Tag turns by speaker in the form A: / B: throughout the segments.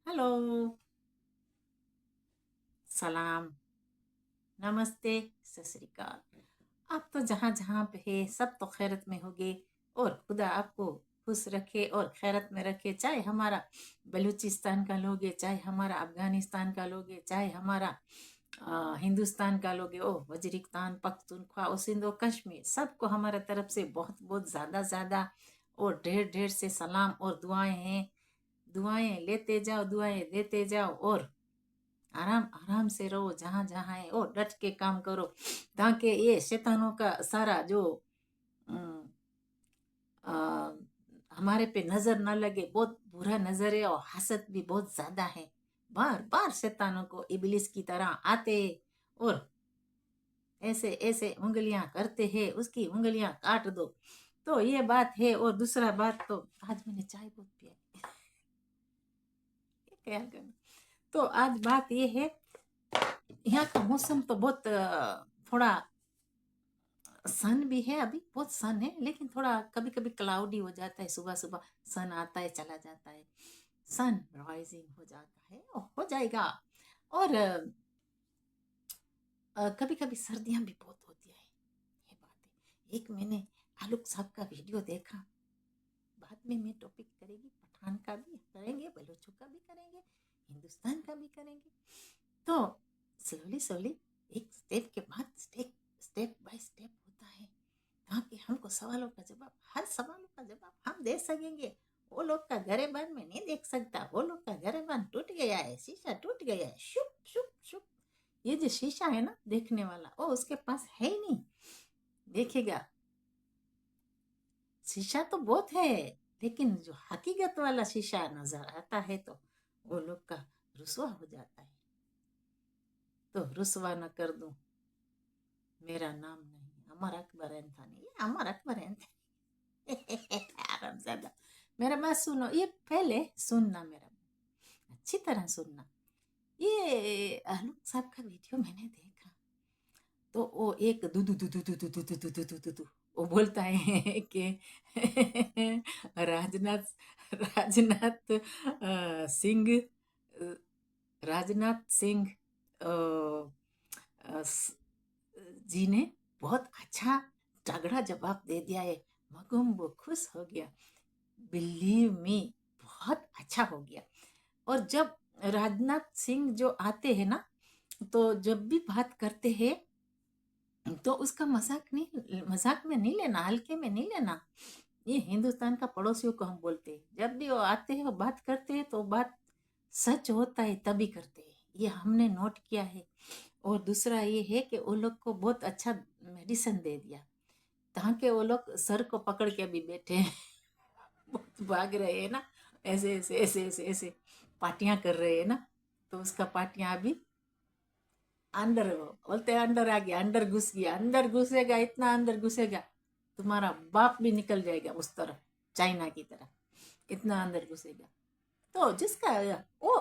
A: Hello. सलाम। नमस्ते। सत श्री अकाल। आप तो जहाँ जहाँ पे है सब तो खैरत में होगे। और खुदा आपको खुश रखे और खैरत में रखे, चाहे हमारा बलूचिस्तान का लोगे, चाहे हमारा अफगानिस्तान का लोगे, चाहे हमारा हिंदुस्तान का लोगे, ओ वजीरिस्तान, पख्तूनख्वा, ओ सिंध, ओ कश्मीर, सबको हमारे तरफ से बहुत बहुत ज़्यादा ज़्यादा और ढेर ढेर से सलाम और दुआएं हैं। दुआएं लेते जाओ, दुआएं देते जाओ और आराम आराम से रहो जहाँ जहाँ है, और डट के काम करो ताकि ये शैतानों का सारा जो अम, आ, हमारे पे नजर न लगे। बहुत बुरा नजर है और हसद भी बहुत ज्यादा है। बार बार शैतानों को इबलिस की तरह आते और ऐसे ऐसे उंगलियां करते हैं, उसकी उंगलियां काट दो। तो ये बात है। और दूसरा बात, तो आज मैंने चाय बहुत पिया, क्या करना। तो आज बात ये है, यहाँ का मौसम तो बहुत थोड़ा सन भी है, अभी बहुत सन है, लेकिन थोड़ा कभी कभी क्लाउडी हो जाता है। सुबह सुबह सन आता है, चला जाता है, सन राइजिंग हो जाता है और हो जाएगा। और कभी कभी सर्दियां भी बहुत होती है। ये बात है। एक मैंने आलूक साहब का वीडियो देखा। बाद में मैं टॉपिक करेगी, पठान का भी करेंगे, बलोचों का भी करेंगे, हिंदुस्तान का भी करेंगे। तो स्लोली स्लोली, एक स्टेप के बाद स्टेप, स्टेप बाय स्टेप होता है, ताकि हमको सवालों का जवाब, हर सवालों का जवाब हम दे सकेंगे। वो लोग का गरेबान में नहीं देख सकता। वो लोग का गरेबान टूट गया है, शीशा टूट गया है, शुप शुप शुप। ये जो शीशा है ना देखने वाला, वो उसके पास है ही नहीं। देखेगा, शीशा तो बहुत है, लेकिन जो हकीकत वाला शीशा नजर आता है तो वो लोग का रुसवा हो जाता है। तो रुसवा न कर दूं, मेरा नाम नहीं अमर अकबर एंथनी, ये अमर अकबर एंथनी। आरामजादा, मेरा बात सुनो, ये पहले सुनना, मेरा अच्छी तरह सुनना। ये आलू साहब का वीडियो मैंने देखा, तो वो एक दुदू दुदू दुदू दुदू दुदू दुदू दुदू वो बोलता है कि राजनाथ राजनाथ सिंह, राजनाथ सिंह जी ने बहुत अच्छा तगड़ा जवाब दे दिया है। मगम वो खुश हो गया, बिलीव मी, बहुत अच्छा हो गया। और जब राजनाथ सिंह जो आते हैं ना, तो जब भी बात करते हैं तो उसका मजाक में नहीं लेना, हल्के में नहीं लेना। ये हिंदुस्तान का पड़ोसियों को हम बोलते हैं, जब भी वो आते हैं वो बात करते हैं तो बात सच होता है तभी करते हैं, ये हमने नोट किया है। और दूसरा ये है कि वो लोग को बहुत अच्छा मेडिसिन दे दिया, ताकि वो लोग सर को पकड़ के भी बैठे हैं। बहुत भाग रहे हैं ना, ऐसे ऐसे ऐसे ऐसे ऐसे पार्टियां कर रहे हैं ना, तो उसका पार्टियां अभी अंदर, बोलते हैं अंदर आ गया, अंदर घुस गया, अंदर घुसेगा, इतना अंदर घुसेगा तुम्हारा बाप भी निकल जाएगा उस तरफ, चाइना की तरफ, इतना अंदर घुसेगा। तो जिसका वो,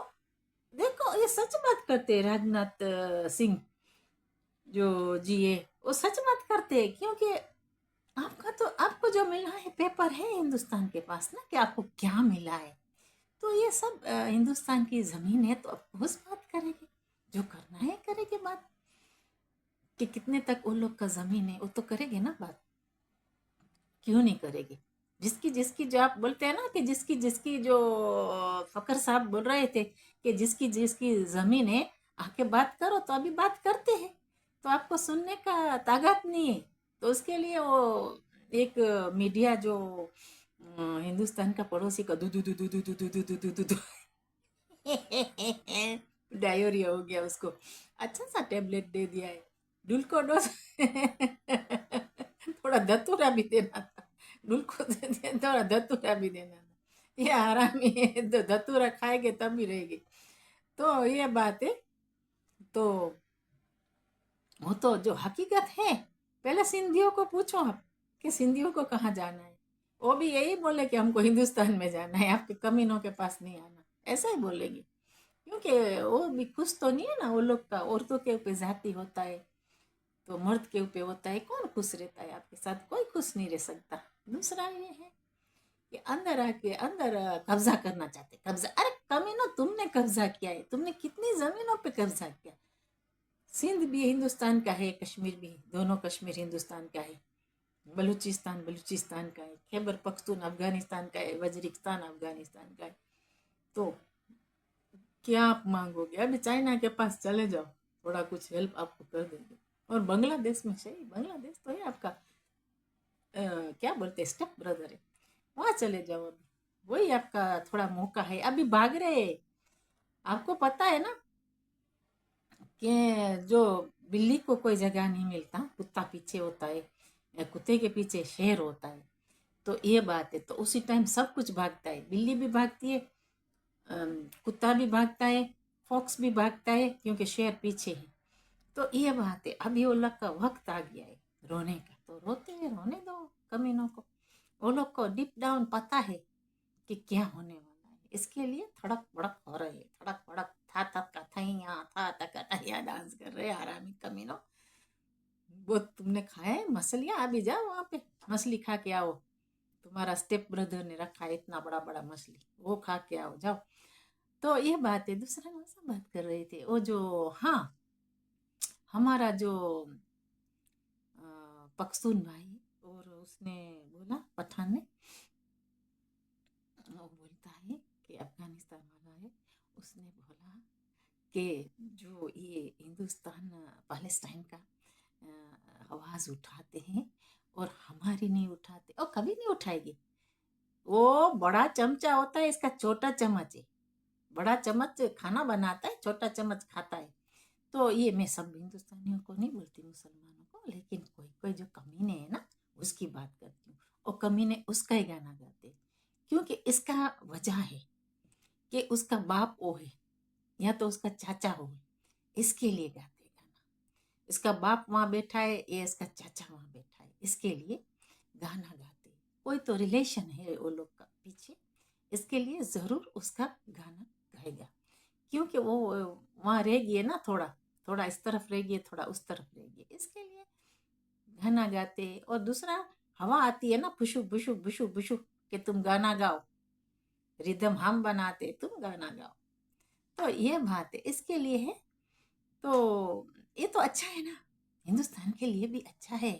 A: देखो ये सच बात करते हैं राजनाथ सिंह जो जी है, वो सच बात करते हैं, क्योंकि आपका तो, आपको जो मिला है पेपर है हिंदुस्तान के पास ना, कि आपको क्या मिला है। तो ये सब हिंदुस्तान की जमीन है, तो अब उस बात करेंगे, जो करना है करेंगे बात, कि कितने तक उन लोग का जमीन है वो तो करेंगे ना बात, क्यों नहीं करेंगे। जिसकी जिसकी, जो आप बोलते हैं ना कि जिसकी जिसकी, जो फकर साहब बोल रहे थे कि जिसकी जिसकी जमीन है, आके बात करो, तो अभी बात करते हैं। तो आपको सुनने का ताकत नहीं है, तो उसके लिए वो एक मीडिया जो हिंदुस्तान का पड़ोसी का दू दू दू दू दू दू दू दू दू दू दू डायोरिया हो गया उसको, अच्छा सा टेबलेट दे दिया है, ग्लूकोडोज। थोड़ा धतूरा भी देना था, ग्लूकोज दे दिया, थोड़ा धतूरा भी देना था। ये आराम ही है, तो धतूरा खाएंगे तभी रहेगी। तो ये बात है। तो वो तो जो हकीकत है, पहले सिंधियों को पूछो आप कि सिंधियों को कहाँ जाना है, वो भी यही बोले कि हमको हिंदुस्तान में जाना है, आपके कमीनों के पास नहीं आना, ऐसा ही बोलेंगे। क्योंकि वो भी खुश तो नहीं है ना, वो लोग का औरतों के ऊपर जाति होता है, तो मर्द के ऊपर होता है, कौन खुश रहता है आपके साथ, कोई खुश नहीं रह सकता। दूसरा ये है कि अंदर आके अंदर कब्जा करना चाहते, कब्जा। अरे कमीनो, तुमने कब्जा किया है, तुमने कितनी जमीनों पे कब्जा किया। सिंध भी हिंदुस्तान का है, कश्मीर भी, दोनों कश्मीर हिंदुस्तान का है, बलूचिस्तान बलूचिस्तान का है, खैबर पख्तून अफगानिस्तान का है, वजीरिस्तान अफगानिस्तान का है। तो क्या आप मांगोगे? अभी चाइना के पास चले जाओ, थोड़ा कुछ हेल्प आपको कर देंगे। और बांग्लादेश में सही, बांग्लादेश तो है आपका क्या बोलते हैं, स्टेप ब्रदर है, वहाँ चले जाओ। अभी वही आपका थोड़ा मौका है, अभी भाग रहे हैं। आपको पता है ना कि जो बिल्ली को कोई जगह नहीं मिलता, कुत्ता पीछे होता है, या कुत्ते के पीछे शेर होता है। तो ये बात है, तो उसी टाइम सब कुछ भागता है, बिल्ली भी भागती है, कुत्ता भी भागता है, फॉक्स भी भागता है, क्योंकि शेर पीछे है। तो ये बात है, अभी वो लोग का वक्त आ गया है रोने का, तो रोते हैं, रोने दो कमीनों को। वो लोग को डीप डाउन पता है कि क्या होने वाला है, इसके लिए थड़क भड़क हो रहे हैं, थड़क भड़क, था तक का थैया, था तक का थैया डांस कर रहे हैं आरामी कमीनों। वो तुमने खाया है मछलियाँ? अभी जाओ वहाँ पे मछली खा के आओ, तुम्हारा स्टेप ब्रदर ने रखा है इतना बड़ा बड़ा मछली, वो खा के आओ, जाओ। तो ये बात है। दूसरा कौन सा बात कर रहे थे, वो जो, हाँ, हमारा जो पख्तून भाई, और उसने बोला, पठान ने, वो बोलता है कि अफगानिस्तान वाला है, उसने बोला कि जो ये हिंदुस्तान पैलेस्टाइन का आवाज़ उठाते हैं और हमारी नहीं उठाते, और कभी नहीं उठाएगी। वो बड़ा चमचा होता है, इसका छोटा चम्मच है। बड़ा चम्मच खाना बनाता है, छोटा चम्मच खाता है। तो ये मैं सब हिंदुस्तानियों को नहीं बोलती, मुसलमानों को, लेकिन कोई कोई जो कमीने है ना, उसकी बात करती हूँ। और कमीने उसका ही गाना गाते हैं, क्योंकि इसका वजह है कि उसका बाप वो है, या तो उसका चाचा हो, इसके लिए गाते हैं गाना। इसका बाप वहाँ बैठा है, ये इसका चाचा वहाँ बैठा है, इसके लिए गाना गाते हैं। कोई तो रिलेशन है वो लोग का पीछे, इसके लिए जरूर उसका गाना गाएगा, क्योंकि वो वहाँ रह गई है ना, थोड़ा थोड़ा इस तरफ रह गई, थोड़ा उस तरफ रह गई, इसके लिए गाना गाते। और दूसरा, हवा आती है ना, फुशु फुशु फुशु फुशु, कि तुम गाना गाओ, रिदम हम बनाते, तुम गाना गाओ। तो ये बात है, इसके लिए है। तो ये तो अच्छा है ना, हिंदुस्तान के लिए भी अच्छा है।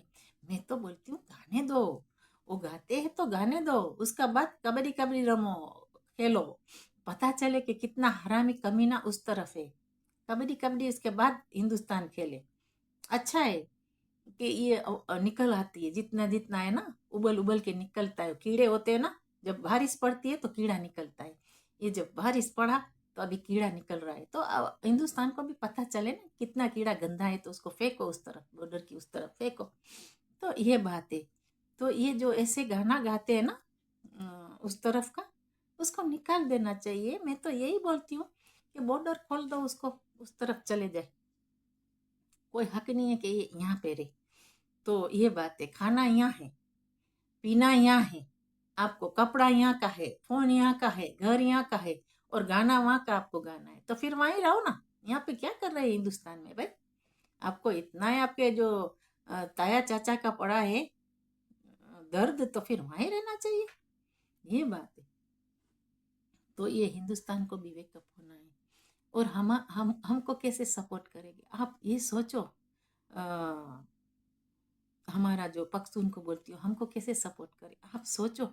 A: मैं तो बोलती हूँ गाने दो, वो गाते हैं तो गाने दो, उसका बाद कबड्डी कबड्डी रमो, खेलो, पता चले कि कितना हरामी कमीना उस तरफ है। कबड्डी कबड्डी इसके बाद हिंदुस्तान खेले, अच्छा है कि ये निकल आती है, जितना जितना है ना, उबल उबल के निकलता है। कीड़े होते हैं ना, जब बारिश पड़ती है तो कीड़ा निकलता है, ये जब बारिश पड़ा तो अभी कीड़ा निकल रहा है। तो हिंदुस्तान को भी पता चले ना कितना कीड़ा गंदा है, तो उसको फेंको उस तरफ, बॉर्डर की उस तरफ फेंको। तो ये बात है। तो ये जो ऐसे गाना गाते हैं ना, उस तरफ का, उसको निकाल देना चाहिए। मैं तो यही बोलती हूँ कि बॉर्डर खोल दो, उसको उस तरफ चले जाए, कोई हक नहीं है कि ये यहाँ पे रहे। तो ये बात है, खाना यहाँ है, पीना यहाँ है, आपको कपड़ा यहाँ का है, फोन यहाँ का है, घर यहाँ का है, और गाना वहाँ का आपको गाना है, तो फिर वहीं रहो ना। यहाँ पे क्या कर रहे हैं हिंदुस्तान में भाई? आपको इतना है, आपके जो ताया चाचा का पड़ा है दर्द, तो फिर वहीं रहना चाहिए, ये बात है। तो ये हिंदुस्तान को भी वेकअप होना है। और हम हमको कैसे सपोर्ट करेंगे, आप ये सोचो। आ, हमारा जो पख्तून को बोलती हूँ, हमको कैसे सपोर्ट करे, आप सोचो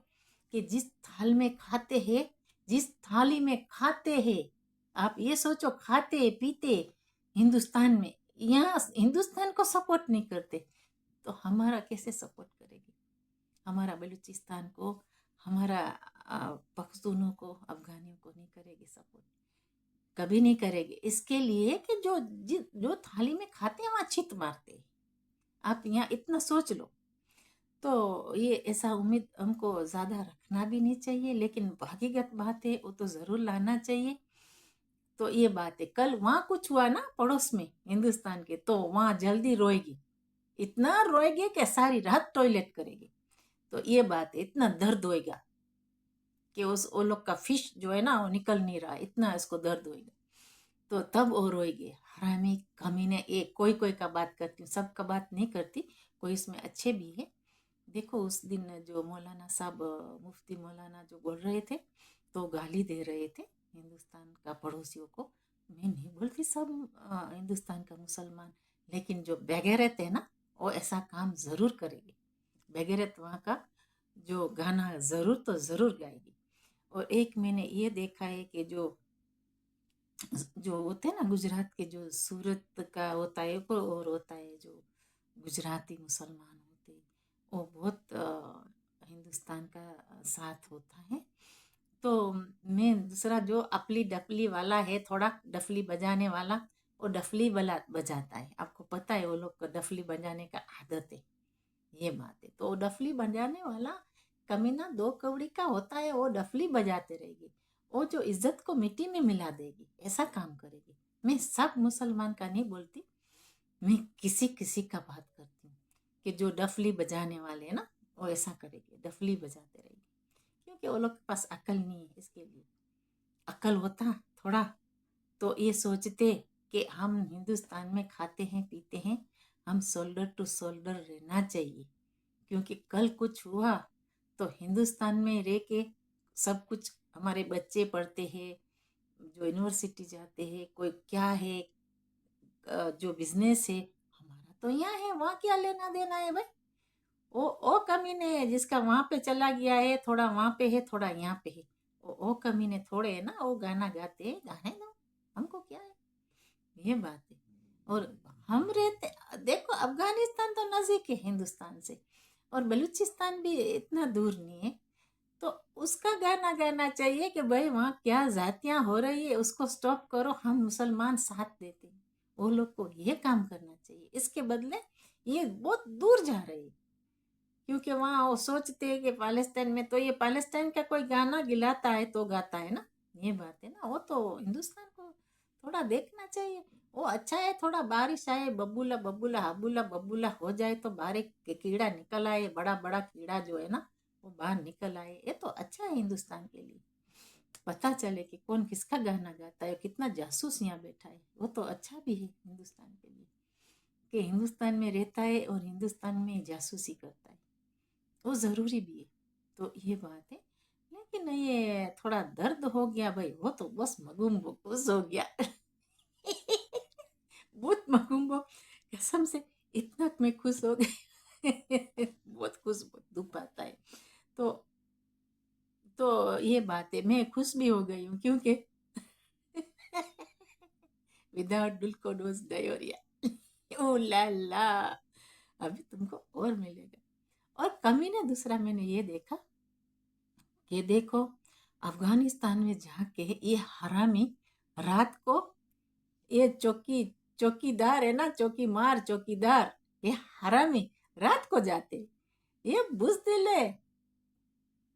A: कि जिस थाल में खाते हैं, जिस थाली में खाते हैं, आप ये सोचो, खाते पीते हिंदुस्तान में, यहाँ हिंदुस्तान को सपोर्ट नहीं करते, तो हमारा कैसे सपोर्ट करेगी? हमारा बलूचिस्तान को, हमारा पख्तूनों को, अफगानियों को नहीं करेगी सपोर्ट, कभी नहीं करेगी। इसके लिए कि जो थाली में खाते हैं वहाँ छित मारते हैं। आप यहाँ इतना सोच लो। तो ये ऐसा उम्मीद हमको ज़्यादा रखना भी नहीं चाहिए, लेकिन हकीकत बात है, वो तो ज़रूर लाना चाहिए। तो ये बात है, कल वहाँ कुछ हुआ ना पड़ोस में हिंदुस्तान के, तो वहाँ जल्दी रोएगी, इतना रोएगी कि सारी रात टॉयलेट करेगी। तो ये बात है, इतना दर्द होएगा कि उस वो लोग का फिश जो है ना, वो निकल नहीं रहा, इतना इसको दर्द होएगा। तो तब वो रोएगी, हरामी कमीने। एक कोई कोई का बात करती हूँ, सबका बात नहीं करती, कोई इसमें अच्छे भी है। देखो उस दिन जो मौलाना साहब मुफ्ती मौलाना जो बोल रहे थे तो गाली दे रहे थे हिंदुस्तान का पड़ोसियों को। मैं नहीं बोलती सब हिंदुस्तान का मुसलमान, लेकिन जो बेगैरत है ना वो ऐसा काम जरूर करेगी। बेगैरत वहाँ का जो गाना जरूर तो जरूर गाएगी। और एक मैंने ये देखा है कि जो जो होते हैं ना गुजरात के, जो सूरत का होता है और होता है जो गुजराती मुसलमान होते हैं, वो बहुत हिंदुस्तान का साथ होता है। तो मैं दूसरा जो अपली डफली वाला है, थोड़ा डफली बजाने वाला, वो डफली बजाता है। आपको पता है वो लोग को डफली बजाने का आदत है, ये बात है। तो डफली बजाने वाला कमीना दो कौड़ी का होता है, वो डफली बजाते रहेगी, वो जो इज्जत को मिट्टी में मिला देगी, ऐसा काम करेगी। मैं सब मुसलमान का नहीं बोलती, मैं किसी किसी का बात करती हूँ कि जो डफली बजाने वाले हैं ना वो ऐसा करेंगे, डफली बजाते रहेंगे, क्योंकि वो लोग के पास अकल नहीं है। इसके लिए अकल होता थोड़ा तो ये सोचते कि हम हिंदुस्तान में खाते हैं पीते हैं, हम शोल्डर टू शोल्डर रहना चाहिए, क्योंकि कल कुछ हुआ तो हिंदुस्तान में रह के सब कुछ हमारे बच्चे पढ़ते हैं, जो यूनिवर्सिटी जाते हैं, कोई क्या है, जो बिजनेस है हमारा तो यहाँ है, वहाँ क्या लेना देना है भाई। ओ कमीने है जिसका वहां पे चला गया है, थोड़ा वहां पे है थोड़ा यहाँ पे है, ओ कमीने थोड़े है ना, वो गाना गाते हैं, गाने दो, हमको क्या है, ये बात है। और हम रहते, देखो अफगानिस्तान तो नजदीक है हिंदुस्तान से, और बलूचिस्तान भी इतना दूर नहीं है। तो उसका गाना गाना चाहिए कि भाई वहाँ क्या जातियां हो रही है उसको स्टॉप करो, हम मुसलमान साथ देते हैं। वो लोग को ये काम करना चाहिए, इसके बदले ये बहुत दूर जा रही है, क्योंकि वहाँ वो सोचते हैं कि पाकिस्तान में तो ये पाकिस्तान का कोई गाना गिलाता है तो गाता है ना, ये बात है ना। वो तो हिंदुस्तान को थोड़ा देखना चाहिए। वो अच्छा है थोड़ा बारिश आए, बबूला बबूला हबूला बबूला हो जाए तो बाहर एक कीड़ा निकल आए, बड़ा बड़ा कीड़ा जो है ना वो बाहर निकल आए, ये तो अच्छा है हिंदुस्तान के लिए। पता चले कि कौन किसका गाना गाता है, कितना जासूस यहाँ बैठा है, वो तो अच्छा भी है हिंदुस्तान के लिए कि हिंदुस्तान में रहता है और हिंदुस्तान में जासूसी करता है, वो ज़रूरी भी है। तो ये बात है। लेकिन ये थोड़ा दर्द हो गया भाई, वो तो बस मगुम्बो खुश हो गया। बहुत मगुम्बो, कसम से इतना मैं खुश हो गई। बहुत खुश, बहुत दुख आता है। तो ये बात है, मैं खुश भी हो गई हूँ क्योंकि विदाउट ग्लूकोडोज डायोरिया। ओ ला ला, अभी तुमको और मिलेगा। और कमी ने दूसरा मैंने ये देखा कि देखो अफगानिस्तान में जाके ये हरामी रात को, ये चौकीदार है ना, चौकीदार, ये हरामी रात को जाते, ये बुजदिल है,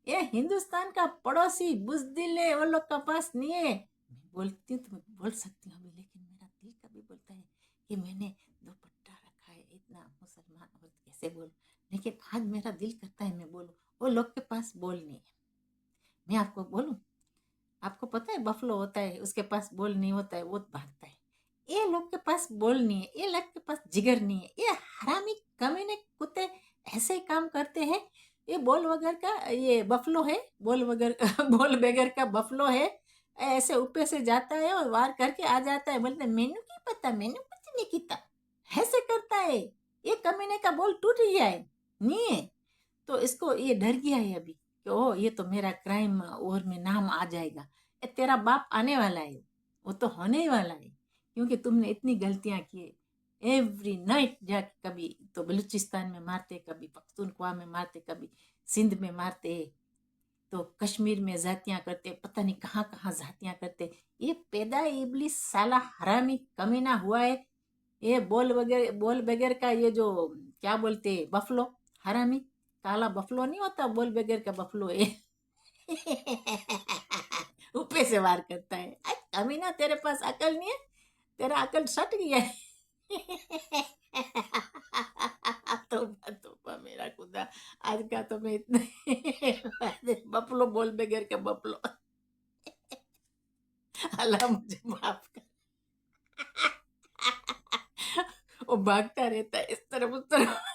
A: ये हिंदुस्तान का पड़ोसी बुजदिल है, वो लोग का पास नहीं है। मैं बोलती हूँ तो मैं बोल सकती हूँ अभी, लेकिन मेरा दिल कभी बोलता है कि मैंने दुपट्टा रखा है, इतना मुसलमान और कैसे बोलूं, लेकिन आज मेरा दिल करता है मैं बोलूं, वो लोग के पास बोल नहीं है। मैं आपको बोलूं, आपको पता है बफलो होता है उसके पास बोल नहीं होता है, वो भागता है। ये लोग के पास बोल नहीं है, ये लोग के पास जिगर नहीं है, ये हरामी कमीने कुत्ते ऐसे काम करते हैं। ये बोल वगैरह का ये बफलो है, बोल वगैरह बोल बगैर का बफलो है, ऐसे ऊपर से जाता है और वार करके आ जाता है, बोलते मैनू क्या पता, मैनू कुछ नहीं किया, ऐसे करता है। ये कमीने का बोल टूट गया है, नहीं है, तो इसको ये डर गया है अभी कि ओ ये तो मेरा क्राइम और में नाम आ जाएगा, ये तेरा बाप आने वाला है, वो तो होने ही वाला है, क्योंकि तुमने इतनी गलतियां की। एवरी नाइट जाके कभी तो बलूचिस्तान में मारते, कभी पख्तूनख्वा में मारते, कभी सिंध में मारते, तो कश्मीर में जातियां करते, पता नहीं कहाँ कहाँ जातियां करते। ये पैदा इबलिस साला हरामी कमीना हुआ है। ये बोल वगैरह का ये जो क्या बोलते बफलो, हरामी काला बफलो नहीं होता, बोल बगैर का बफलो है। ऊपर से वार करता है। कमीना तेरे पास अकल नहीं है, तेरा अकल सट गया है। तोबा मेरा खुदा, आज का तो मैं इतने बफलो बोल बगैर का बफलो। अल्लाह मुझे माफ कर। वो भागता रहता है इस तरफ उस तरफ।